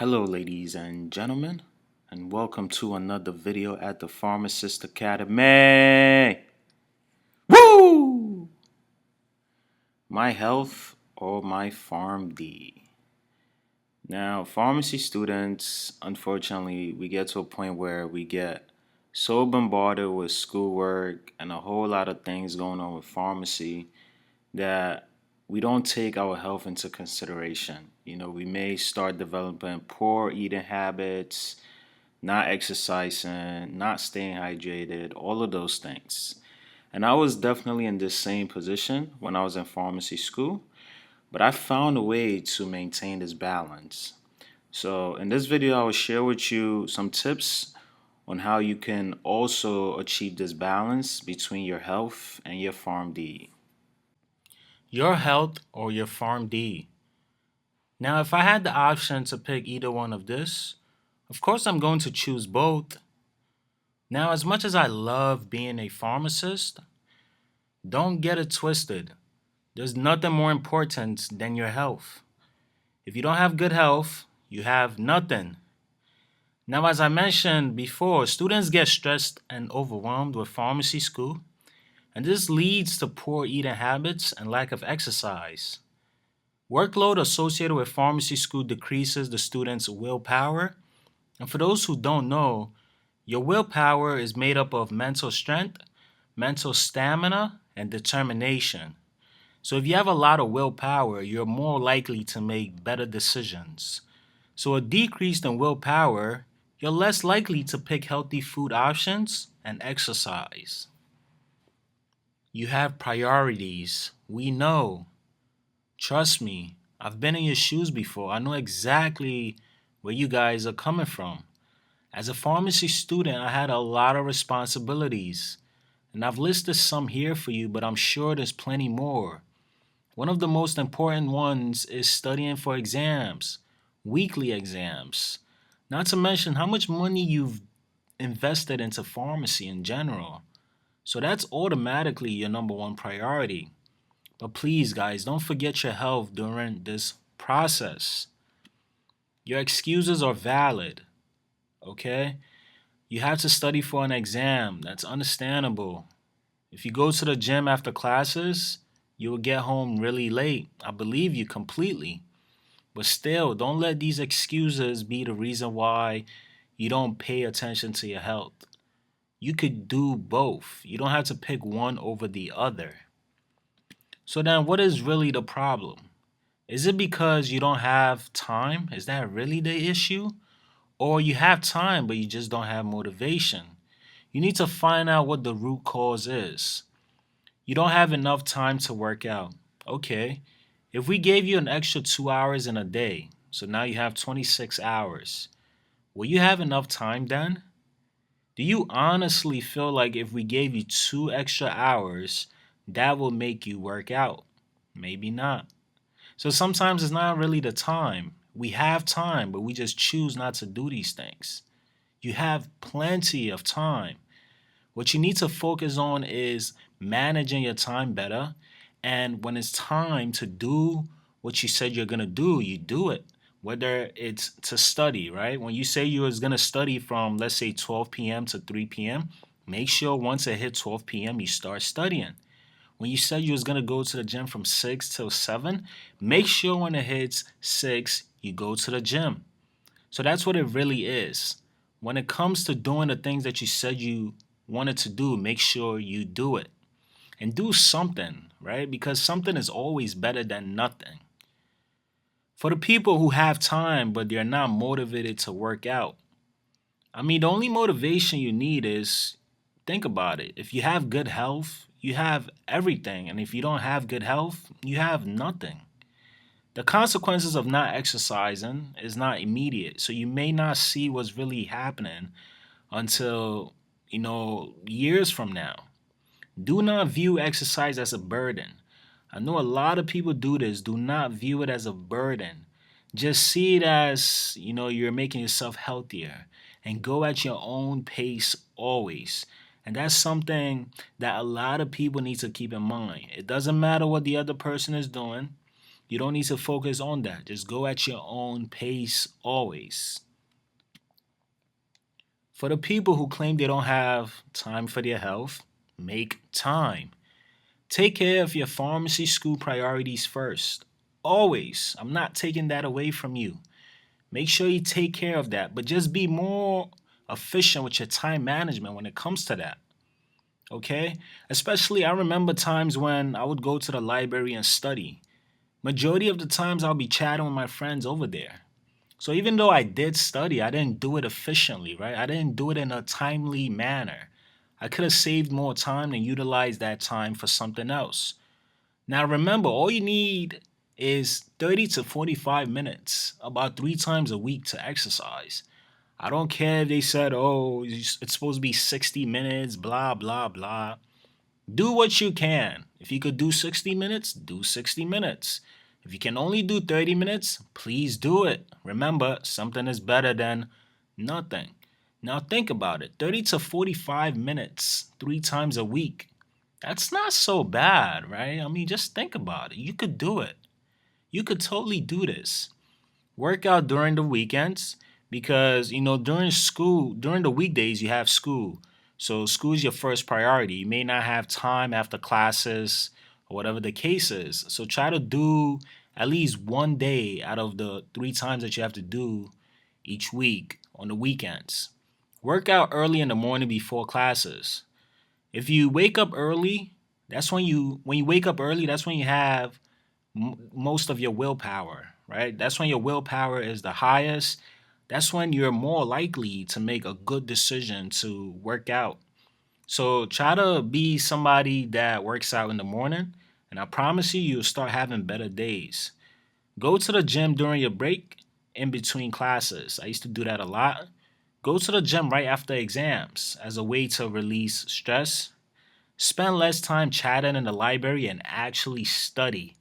Hello, ladies and gentlemen, and welcome to another video at the Pharmacist Academy. Woo! My health or my PharmD. Now, pharmacy students, unfortunately, we get to a point where we get so bombarded with schoolwork and a whole lot of things going on with pharmacy that we don't take our health into consideration. We may start developing poor eating habits, not exercising, not staying hydrated, all of those things. And I was definitely in this same position when I was in pharmacy school, but I found a way to maintain this balance. So, in this video, I will share with you some tips on how you can also achieve this balance between your health and your PharmD. Your health or your PharmD. Now, if I had the option to pick either one of this, of course I'm going to choose both. Now, as much as I love being a pharmacist, don't get it twisted. There's nothing more important than your health. If you don't have good health, you have nothing. Now, as I mentioned before, students get stressed and overwhelmed with pharmacy school, and this leads to poor eating habits and lack of exercise. Workload associated with pharmacy school decreases the student's willpower. And for those who don't know, your willpower is made up of mental strength, mental stamina, and determination. So if you have a lot of willpower, you're more likely to make better decisions. So a decrease in willpower, you're less likely to pick healthy food options and exercise. You have priorities. We know. Trust me, I've been in your shoes before. I know exactly where you guys are coming from. As a pharmacy student, I had a lot of responsibilities, and I've listed some here for you, but I'm sure there's plenty more. One of the most important ones is studying for exams, weekly exams, not to mention how much money you've invested into pharmacy in general. So that's automatically your number one priority. But please, guys, don't forget your health during this process. Your excuses are valid, okay? You have to study for an exam. That's understandable. If you go to the gym after classes, you will get home really late. I believe you completely. But still, don't let these excuses be the reason why you don't pay attention to your health. You could do both. You don't have to pick one over the other. So then, what is really the problem? Is it because you don't have time? Is that really the issue? Or you have time, but you just don't have motivation? You need to find out what the root cause is. You don't have enough time to work out. Okay, if we gave you an extra 2 hours in a day, so now you have 26 hours, will you have enough time then? Do you honestly feel like if we gave you 2 extra hours, that will make you work out? Maybe not. So sometimes it's not really the time. We have time, but we just choose not to do these things. You have plenty of time. What you need to focus on is managing your time better. And when it's time to do what you said you're going to do, you do it. Whether it's to study, right? When you say you was going to study from, let's say, 12 p.m. to 3 p.m., make sure once it hit 12 p.m., you start studying. When you said you was going to go to the gym from 6 till 7, make sure when it hits 6, you go to the gym. So that's what it really is. When it comes to doing the things that you said you wanted to do, make sure you do it. And do something, right? Because something is always better than nothing. For the people who have time but they're not motivated to work out, I mean, the only motivation you need is think about it. If you have good health, you have everything. And if you don't have good health, you have nothing. The consequences of not exercising is not immediate. So you may not see what's really happening until, years from now. Do not view exercise as a burden. I know a lot of people do this. Do not view it as a burden. Just see it as, you're making yourself healthier and go at your own pace always. And that's something that a lot of people need to keep in mind. It doesn't matter what the other person is doing. You don't need to focus on that. Just go at your own pace always. For the people who claim they don't have time for their health, make time. Take care of your pharmacy school priorities first. Always. I'm not taking that away from you. Make sure you take care of that, but just be more efficient with your time management when it comes to that. Okay? Especially, I remember times when I would go to the library and study. Majority of the times, I'll be chatting with my friends over there. So even though I did study, I didn't do it efficiently, right? I didn't do it in a timely manner. I could have saved more time and utilized that time for something else. Now remember, all you need is 30 to 45 minutes, about 3 times a week to exercise. I don't care if they said, oh, it's supposed to be 60 minutes, blah, blah, blah. Do what you can. If you could do 60 minutes, do 60 minutes. If you can only do 30 minutes, please do it. Remember, something is better than nothing. Now think about it, 30 to 45 minutes, 3 times a week. That's not so bad, right? I mean, just think about it. You could do it. You could totally do this. Work out during the weekends because, during the weekdays, you have school. So, school is your first priority. You may not have time after classes or whatever the case is. So, try to do at least one day out of the 3 times that you have to do each week on the weekends. Work out early in the morning before classes. If you wake up early, when you wake up early, that's when you have most of your willpower, right? That's when your willpower is the highest. That's when you're more likely to make a good decision to work out. So try to be somebody that works out in the morning, and I promise you, you'll start having better days. Go to the gym during your break in between classes. I used to do that a lot. Go to the gym right after exams as a way to release stress. Spend less time chatting in the library and actually study.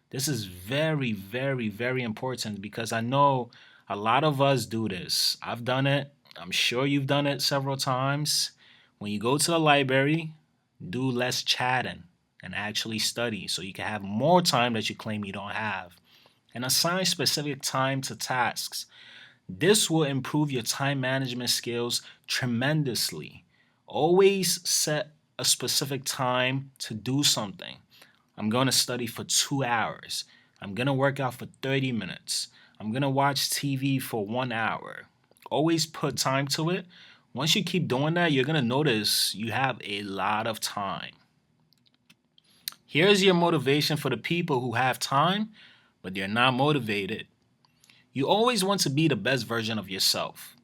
This is very, very, very important because I know a lot of us do this. I've done it. I'm sure you've done it several times. When you go to the library, do less chatting and actually study so you can have more time that you claim you don't have. And assign specific time to tasks. This will improve your time management skills tremendously. Always set a specific time to do something. I'm going to study for 2 hours. I'm going to work out for 30 minutes. I'm going to watch TV for 1 hour. Always put time to it. Once you keep doing that, you're going to notice you have a lot of time. Here's your motivation for the people who have time, but they're not motivated. You always want to be the best version of yourself.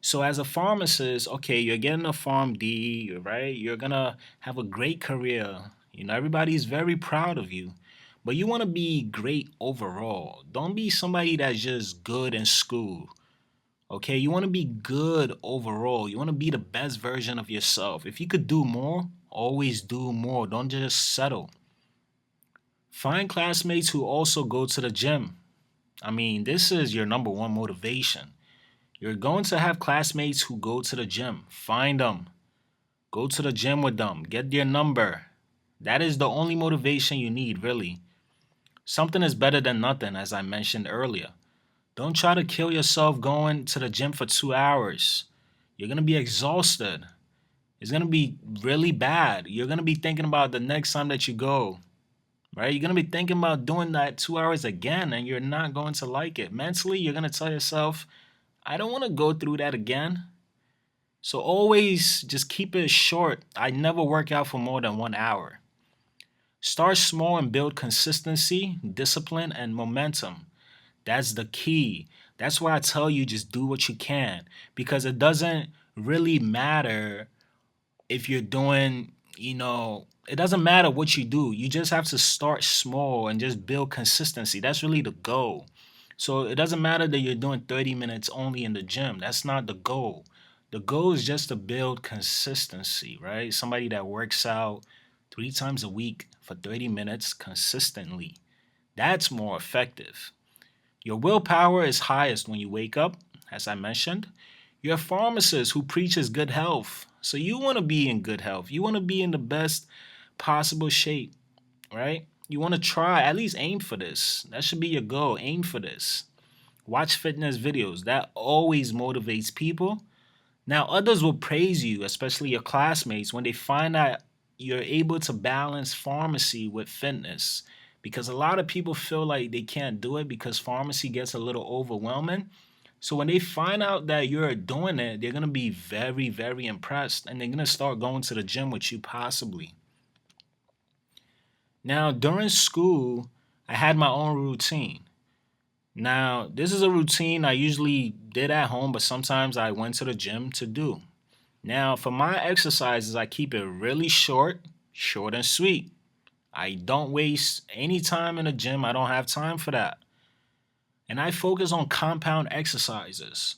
So as a pharmacist, okay, you're getting a PharmD, right? You're gonna have a great career. Everybody's very proud of you. But you want to be great overall. Don't be somebody that's just good in school. Okay, you want to be good overall. You want to be the best version of yourself. If you could do more, always do more. Don't just settle. Find classmates who also go to the gym. I mean, this is your number one motivation. You're going to have classmates who go to the gym. Find them. Go to the gym with them. Get their number. That is the only motivation you need, really. Something is better than nothing, as I mentioned earlier. Don't try to kill yourself going to the gym for 2 hours. You're going to be exhausted. It's going to be really bad. You're going to be thinking about the next time that you go, right? You're going to be thinking about doing that 2 hours again, and you're not going to like it. Mentally, you're going to tell yourself, I don't want to go through that again. So always just keep it short. I never work out for more than 1 hour. Start small and build consistency, discipline, and momentum. That's the key. That's why I tell you just do what you can because it doesn't really matter if you're doing, it doesn't matter what you do. You just have to start small and just build consistency. That's really the goal. So it doesn't matter that you're doing 30 minutes only in the gym. That's not the goal. The goal is just to build consistency, right? Somebody that works out 3 times a week for 30 minutes consistently. That's more effective. Your willpower is highest when you wake up, as I mentioned. You're a pharmacist who preaches good health. So you want to be in good health. You want to be in the best possible shape, right? You want to try, at least aim for this. That should be your goal. Aim for this. Watch fitness videos. That always motivates people. Now, others will praise you, especially your classmates, when they find out you're able to balance pharmacy with fitness. Because a lot of people feel like they can't do it because pharmacy gets a little overwhelming. So when they find out that you're doing it, they're going to be very, very impressed and they're going to start going to the gym with you, possibly. Now, during school, I had my own routine. Now, this is a routine I usually did at home, but sometimes I went to the gym to do. Now, for my exercises, I keep it really short, short and sweet. I don't waste any time in the gym. I don't have time for that. And I focus on compound exercises.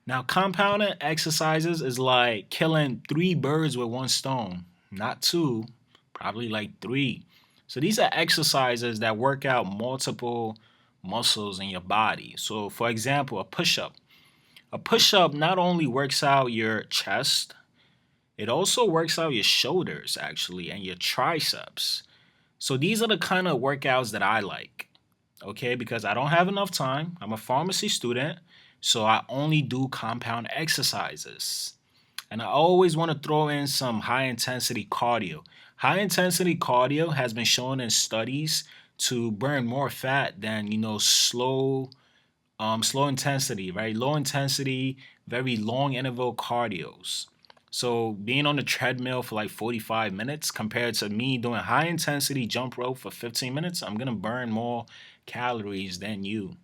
Now, compounded exercises is like killing three birds with one stone, not two, probably like three. So these are exercises that work out multiple muscles in your body. So, for example, a push up. A push up not only works out your chest, it also works out your shoulders, actually, and your triceps. So these are the kind of workouts that I like, okay? Because I don't have enough time. I'm a pharmacy student, so I only do compound exercises. And I always want to throw in some high intensity cardio. High intensity cardio has been shown in studies to burn more fat than, slow intensity, right? Low intensity, very long interval cardios. So being on the treadmill for like 45 minutes compared to me doing high intensity jump rope for 15 minutes, I'm gonna burn more calories than you.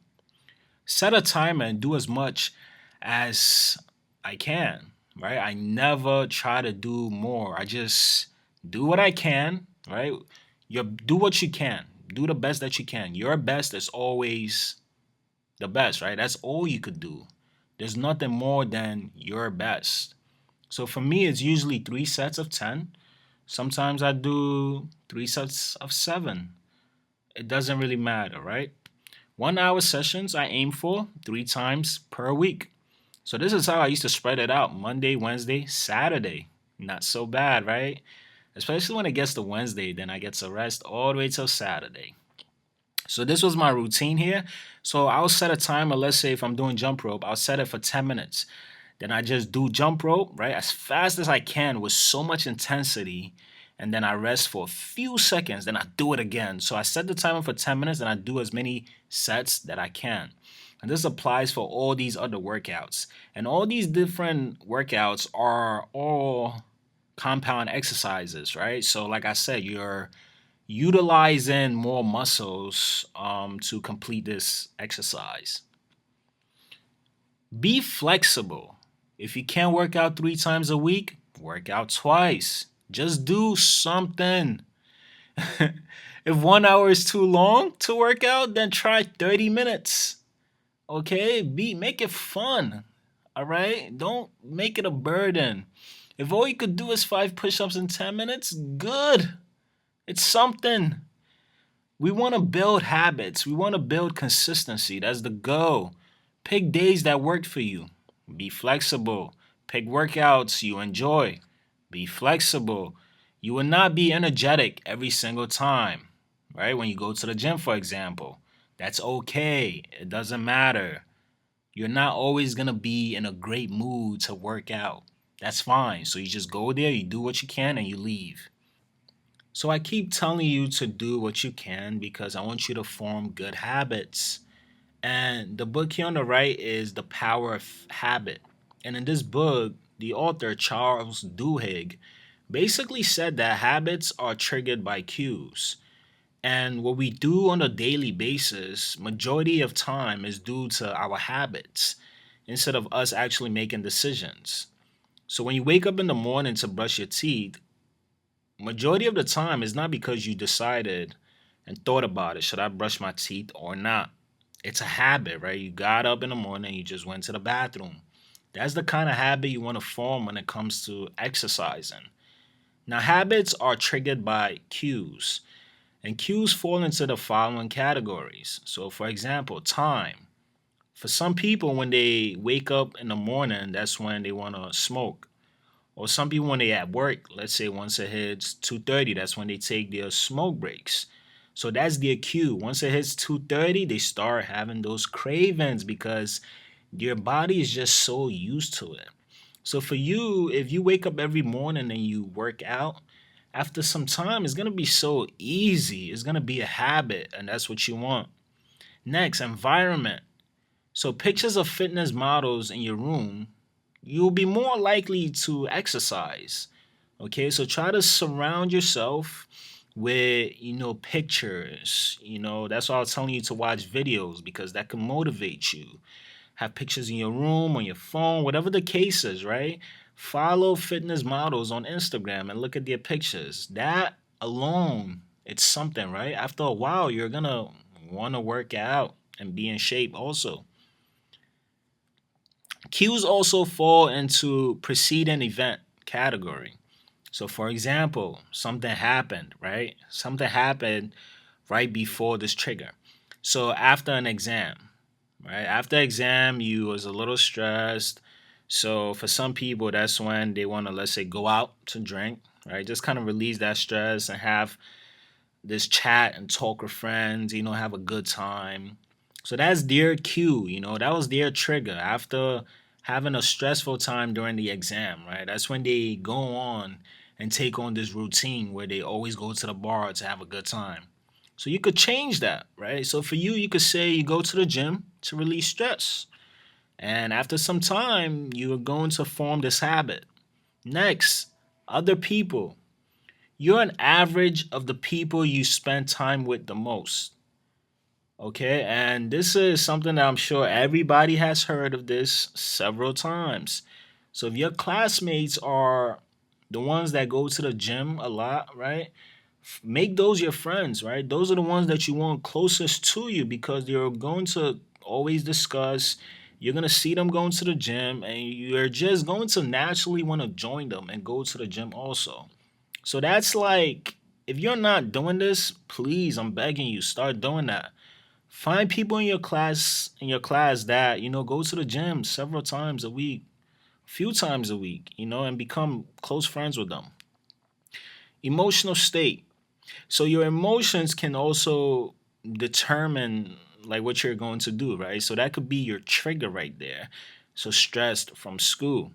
Set a timer and do as much as I can, right? I never try to do more. I just do what I can, right? You do what you can. Do the best that you can. Your best is always the best, right? That's all you could do. There's nothing more than your best. So for me, it's usually 3 sets of 10. Sometimes I do 3 sets of 7. It doesn't really matter, right? 1 hour sessions I aim for 3 times per week. So this is how I used to spread it out: Monday, Wednesday, Saturday. Not so bad, right? Especially when it gets to Wednesday, then I get to rest all the way till Saturday. So this was my routine here. So I'll set a timer. Let's say if I'm doing jump rope, I'll set it for 10 minutes. Then I just do jump rope, right, as fast as I can with so much intensity. And then I rest for a few seconds. Then I do it again. So I set the timer for 10 minutes and I do as many sets that I can. And this applies for all these other workouts. And all these different workouts are all compound exercises, right? So, like I said, you're utilizing more muscles to complete this exercise. Be flexible. If you can't work out 3 times a week, work out twice. Just do something. If 1 hour is too long to work out, then try 30 minutes. Okay? Make it fun. All right? Don't make it a burden. If all you could do is 5 push-ups in 10 minutes, good. It's something. We want to build habits. We want to build consistency. That's the goal. Pick days that work for you. Be flexible. Pick workouts you enjoy. Be flexible. You will not be energetic every single time, right? When you go to the gym, for example, that's okay. It doesn't matter. You're not always going to be in a great mood to work out. That's fine. So you just go there, you do what you can, and you leave. So I keep telling you to do what you can because I want you to form good habits. And the book here on the right is The Power of Habit. And in this book, the author, Charles Duhigg, basically said that habits are triggered by cues. And what we do on a daily basis, majority of time, is due to our habits instead of us actually making decisions. So when you wake up in the morning to brush your teeth, majority of the time is not because you decided and thought about it. Should I brush my teeth or not? It's a habit, right? You got up in the morning, you just went to the bathroom. That's the kind of habit you want to form when it comes to exercising. Now, habits are triggered by cues, and cues fall into the following categories. So, for example, time. For some people, when they wake up in the morning, that's when they want to smoke. Or some people when they at work, let's say once it hits 2:30, that's when they take their smoke breaks. So that's their cue. Once it hits 2:30, they start having those cravings because your body is just so used to it. So for you, if you wake up every morning and you work out, after some time, it's gonna be so easy. It's gonna be a habit, and that's what you want. Next, environment. So pictures of fitness models in your room, you'll be more likely to exercise. Okay, so try to surround yourself with pictures. That's why I was telling you to watch videos because that can motivate you. Have pictures in your room, on your phone, whatever the case is, right? Follow fitness models on Instagram and look at their pictures. That alone, it's something, right? After a while, you're gonna want to work out and be in shape also. Cues also fall into preceding event category. So for example, something happened, right? Something happened right before this trigger. So after an exam, right? After exam, you was a little stressed. So for some people, that's when they want to, let's say, go out to drink, right? Just kind of release that stress and have this chat and talk with friends, have a good time. So that's their cue, that was their trigger after having a stressful time during the exam, right? That's when they go on and take on this routine where they always go to the bar to have a good time. So you could change that, right? So for you, you could say you go to the gym to release stress. And after some time, you are going to form this habit. Next, other people. You're an average of the people you spend time with the most. Okay, and this is something that I'm sure everybody has heard of this several times. So if your classmates are the ones that go to the gym a lot, right? Make those your friends, right? Those are the ones that you want closest to you because you're going to always discuss. You're going to see them going to the gym and you're just going to naturally want to join them and go to the gym also. So that's like, if you're not doing this, please, I'm begging you, start doing that. Find people in your class that, go to the gym several times a week, a few times a week, and become close friends with them. Emotional state. So your emotions can also determine like what you're going to do, right? So that could be your trigger right there. So stressed from school,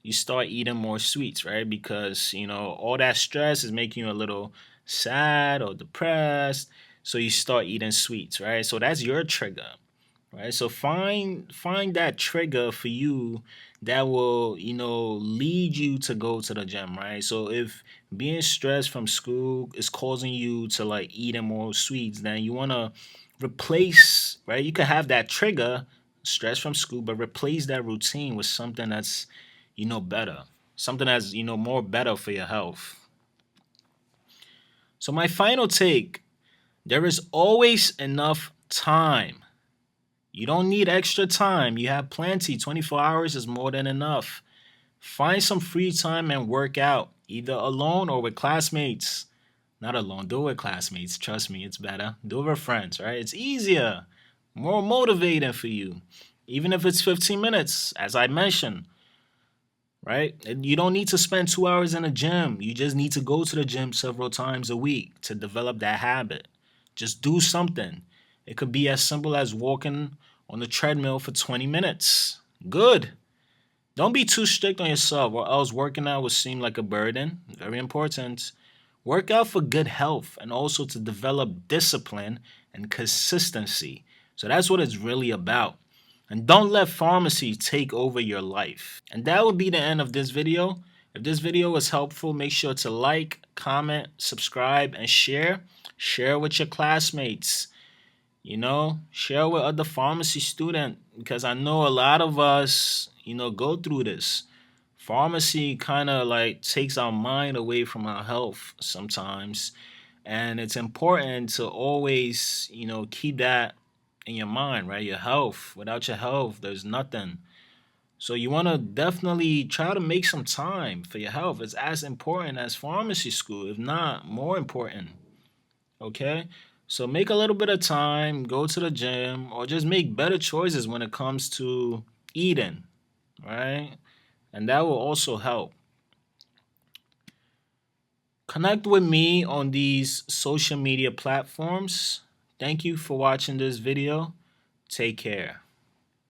you start eating more sweets, right? Because, all that stress is making you a little sad or depressed. So you start eating sweets, right? So that's your trigger, right? So find that trigger for you that will, lead you to go to the gym, right? So if being stressed from school is causing you to like eating more sweets, then you want to replace, right? You can have that trigger, stress from school, but replace that routine with something that's, better. Something that's, more better for your health. So my final take, there is always enough time. You don't need extra time. You have plenty. 24 hours is more than enough. Find some free time and work out, either alone or with classmates. Not alone, do it with classmates. Trust me, it's better. Do it with friends, right? It's easier, more motivating for you. Even if it's 15 minutes, as I mentioned, right? And you don't need to spend 2 hours in a gym. You just need to go to the gym several times a week to develop that habit. Just do something. It could be as simple as walking on the treadmill for 20 minutes. Good. Don't be too strict on yourself, or else working out will seem like a burden. Very important. Work out for good health and also to develop discipline and consistency. So that's what it's really about. And don't let pharmacy take over your life. And that will be the end of this video. If this video was helpful, make sure to like, comment, subscribe, and share. Share with your classmates. Share with other pharmacy students because I know a lot of us, go through this. Pharmacy kind of like takes our mind away from our health sometimes. And it's important to always, keep that in your mind, right? Your health. Without your health, there's nothing. So you want to definitely try to make some time for your health. It's as important as pharmacy school, if not more important. Okay? So make a little bit of time, go to the gym, or just make better choices when it comes to eating, right? And that will also help. Connect with me on these social media platforms. Thank you for watching this video. Take care.